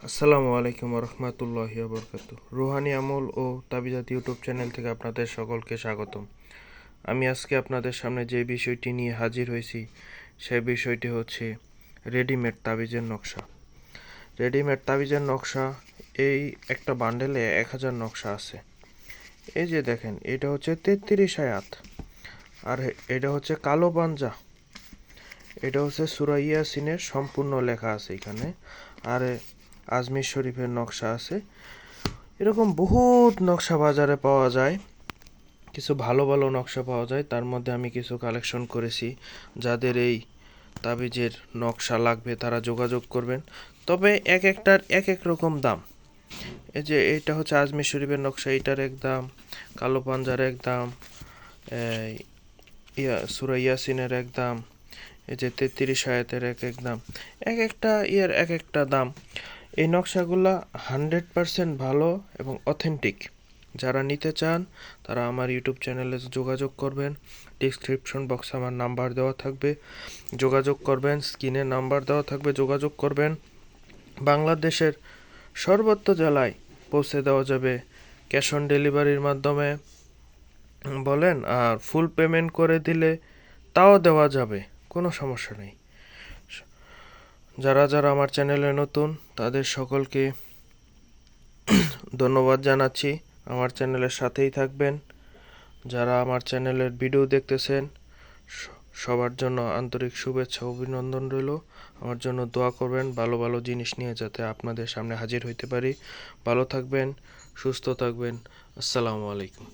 আসসালামু আলাইকুম রহমতুল্লাহি বরকাতু। রুহানি আমল ও তাবিজাত ইউটিউব চ্যানেল থেকে আপনাদের সকলকে স্বাগতম। আমি আজকে আপনাদের সামনে যে বিষয়টি নিয়ে হাজির হয়েছি সেই বিষয়টি হচ্ছে রেডিমেড তাবিজের নকশা। রেডিমেড তাবিজের নকশা, এই একটা বান্ডেলে 1000 নকশা আছে। এই যে দেখেন, এটা হচ্ছে 33 আয়াত, আর এটা হচ্ছে কালো পাঞ্জা, এটা হচ্ছে সূরা ইয়াসিনের সম্পূর্ণ লেখা আছে এখানে, আর আজমির শরীফের নকশা আছে। এরকম বহুত নকশা বাজারে পাওয়া যায়, কিছু ভালো ভালো নকশা পাওয়া যায়। তার মধ্যে আমি কিছু কালেকশন করেছি। যাদের এই তাবিজের নকশা লাগবে তারা যোগাযোগ করবেন, তবে এক একটার এক এক রকম দাম। এই যে এটা হচ্ছে আজমির শরীফের নকশা, এটার এক দাম, কালো পাঞ্জার এক দাম, সূরা ইয়াসিনের এক দাম, এই যে 33 আয়াতের এক এক দাম, এক একটা এক একটা দাম। এই নকশাগুলা 100% ভালো এবং অথেন্টিক। যারা নিতে চান তারা আমার ইউটিউব চ্যানেলে যোগাযোগ করবেন। ডিসক্রিপশন বক্সে আমার নাম্বার দেওয়া থাকবে, যোগাযোগ করবেন। স্ক্রিনে নাম্বার দেওয়া থাকবে, যোগাযোগ করবেন। বাংলাদেশের সর্বত্র জেলায় পৌঁছে দেওয়া যাবে ক্যাশ অন ডেলিভারির মাধ্যমে বলেন, আর ফুল পেমেন্ট করে দিলে তাও দেওয়া যাবে, কোনো সমস্যা নেই। যারা যারা আমার চ্যানেলে নতুন তাদের সকলকে ধন্যবাদ জানাচ্ছি, আমার চ্যানেলের সাথেই থাকবেন। যারা আমার চ্যানেলের ভিডিও দেখতেছেন সবার জন্য আন্তরিক শুভেচ্ছা অভিনন্দন রইল। আমার জন্য দোয়া করবেন ভালো ভালো জিনিস নিয়ে, যাতে আপনাদের সামনে হাজির হইতে পারি। ভালো থাকবেন, সুস্থ থাকবেন। আসসালামু আলাইকুম।